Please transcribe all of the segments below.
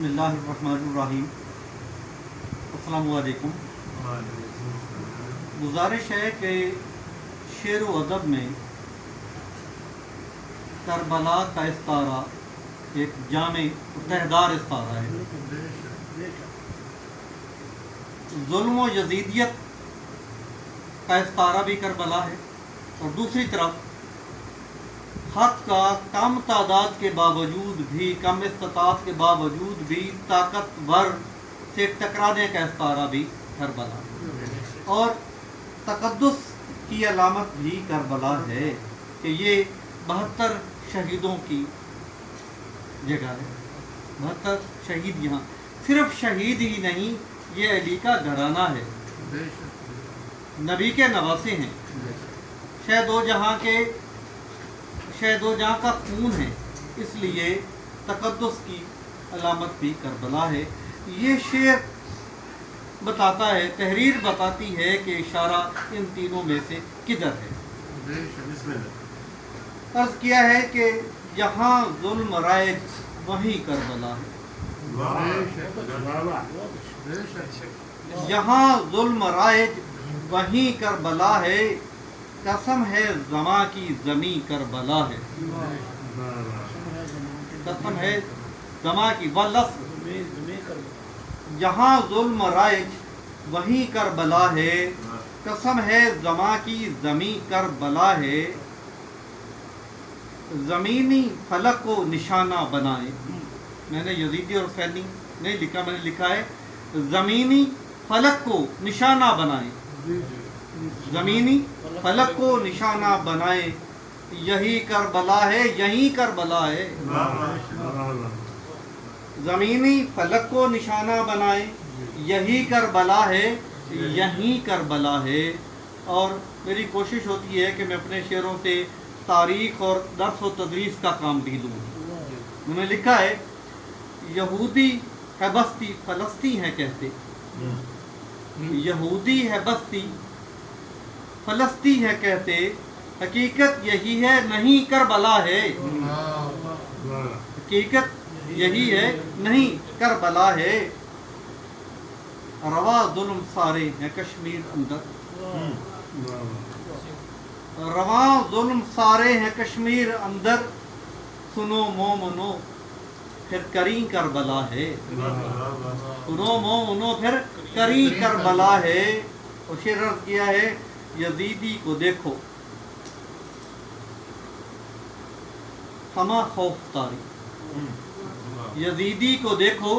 بسم اللہ الرحمن الرحیم۔ السلام علیکم۔ گزارش ہے کہ شعر و ادب میں کربلا کا استعارہ ایک جامع تہدار استعارہ ہے۔ ظلم و یزیدیت کا استعارہ بھی کربلا ہے، اور دوسری طرف حق کا کم تعداد کے باوجود بھی، کم استطاعت کے باوجود بھی طاقتور سے ٹکرانے کا استعارہ بھی کربلا ہے۔ اور تقدس کی علامت بھی کربلا ہے کہ یہ 72 شہیدوں کی جگہ ہے۔ 72 شہید یہاں صرف شہید ہی نہیں، یہ علی کا گھرانہ ہے، نبی کے نواسے ہیں، شہ دو جہاں کا خون ہے، اس لیے تقدس کی علامت بھی کربلا ہے۔ یہ شعر بتاتا ہے، تحریر بتاتی ہے کہ اشارہ ان تینوں میں سے کدھر ہے۔ عرض کیا ہے کہ جہاں ظلم رائج وہیں کربلا ہے، یہاں ظلم رائج وہیں کربلا ہے، قسم ہے زماں کی زمیں کربلا ہے، قسم ہے زماں کی واللفظ، جہاں ظلم رائج وہیں کربلا ہے، قسم ہے زماں کی زمیں کربلا ہے، زمینی فلک کو نشانہ بنائے۔ میں نے یزیدی اور حسینی نہیں لکھا، میں نے لکھا ہے زمینی فلک کو نشانہ بنائے، زمینی فلک کو نشانہ بنائے، یہی کربلا ہے، یہی کربلا ہے، زمینی فلک کو نشانہ بنائے، یہی کربلا ہے، یہی کربلا ہے۔ اور میری کوشش ہوتی ہے کہ میں اپنے شعروں سے تاریخ اور درس و تدریس کا کام بھی لوں۔ انہوں نے لکھا ہے، یہودی ہے بستی فلسطین ہے کہتے، یہودی ہے بستی فلسطین ہے کہتے، حقیقت یہی ہے نہیں کربلا ہے، حقیقت یہی ہے نہیں کربلا ہے، روا ظلم سارے ہیں کشمیر اندر، رواں ظلم سارے ہیں کشمیر اندر، سنو مومنو پھر کری کربلا ہے، سنو مومنو پھر کری کربلا ہے۔ اور شعر عرض کیا ہے، یزیدی کو دیکھو ہما خوف تاری، یزیدی کو دیکھو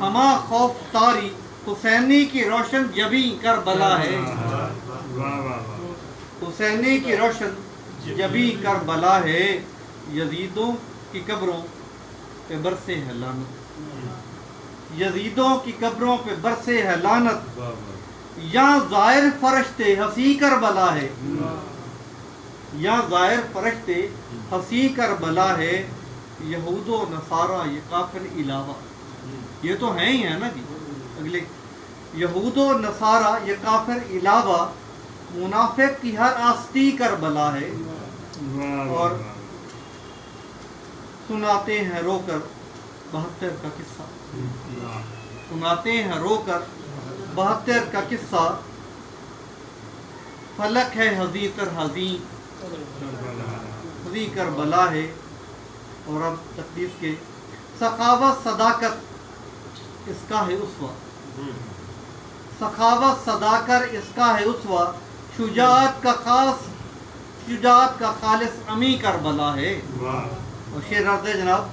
ہما خوف تاری، حسینی کی روشن جبیں کربلا ہے، حسینی کی روشن جبیں کربلا ہے، یزیدوں کی قبروں پہ برسے ہے لعنت، یزیدوں کی قبروں پہ برسے ہے لعنت، یہاں ظاہر فرشتے ہنسی کربلا ہے، یہاں ظاہر فرشتے ہنسی کربلا ہے، یہود و نصارہ یہ کافر علاوہ، یہ تو ہیں ہی ہیں نا جی اگلے، یہود و نصارہ یہ کافر علاوہ، منافق کی ہر آستی کربلا ہے۔ اور سناتے ہیں رو کر 72 کا قصہ، سناتے ہیں رو کر 72 کا قصہ، فلک ہے حزیں تر حزیں، حزیں کربلا ہے۔ اور اب تقدیس کے، سخاوت صداقت اس کا ہے اسوہ، سخاوت صداقت اس کا ہے اسوہ، شجاعت کا خالص امی کربلا ہے۔ اور شعر عرض ہے جناب،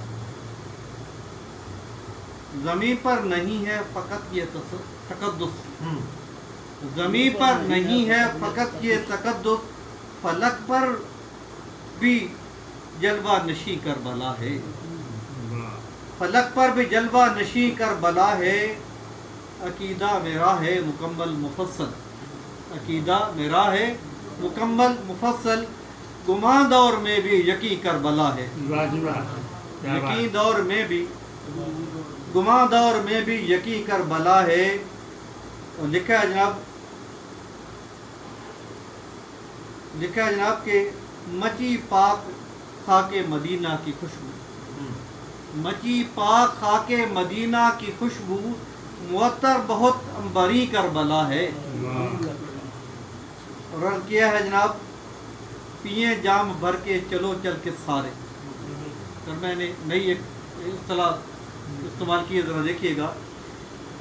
زمین پر نہیں ہے فقط یہ تقدس، زمین پر نہیں ہے فقط یہ تقدس، فلک پر بھی جلوہ نشی کربلا ہے، فلک پر بھی جلوہ نشی کربلا ہے، عقیدہ میرا ہے مکمل مفصل، عقیدہ میرا ہے مکمل مفصل، گمان دور میں بھی یقین کربلا ہے، یقین دور میں بھی، گمان دور میں بھی یقین کربلا ہے۔ اور لکھا ہے جناب کہ مچی پاک خاک مدینہ کی خوشبو، مچی پاک خاک مدینہ کی خوشبو، معطر بہت عنبری کربلا ہے۔ اور عرض کیا ہے جناب، پیئیں جام بھر کے چلو چل کے سارے۔ اور میں نے نئی ایک اصطلاح استعمال کی ہے، ذرا دیکھیے گا۔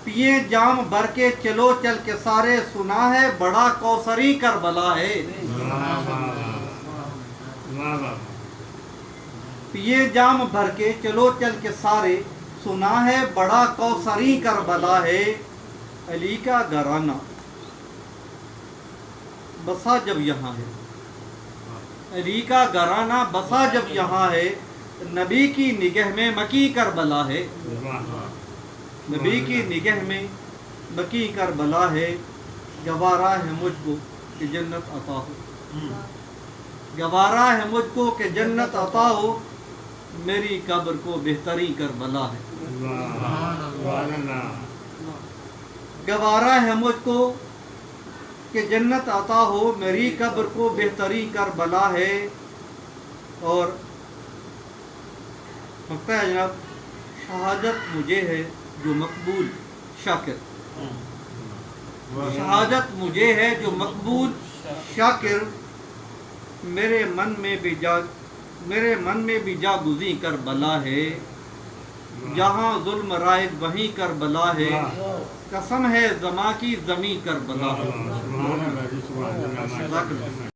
پیئیں جام بھر کے چلو چل کے سارے، سنا ہے بڑا کوثری کربلا ہے۔ پیئیں جام بھر کے چلو چل کے سارے، سنا ہے بڑا کوثری کربلا ہے۔ علی کا گھرانہ بسا جب یہاں ہے، علی کا گھرانہ بسا جب یہاں ہے، نبی کی نگہ میں مکی کربلا ہے۔ نبی کی نگہ میں مکی کربلا ہے۔ گوارا ہے مجھ کو کہ جنت عطا ہو، گوارا ہے مجھ کو کہ جنت عطا ہو، میری قبر کو بہتری کربلا ہے۔ گوارا ہے مجھ کو کہ جنت عطا ہو، میری قبر کو بہتری کربلا ہے۔ اور مکتا ہے جناب، شہادت مجھے ہے جو مقبول شاکر، شہادت مجھے ہے جو مقبول شاکر، میرے من میں بھی جاگزیں کربلا ہے۔ جہاں ظلم رائج وہیں کربلا ہے، قسم ہے زماں کی زمیں کربلا ہے۔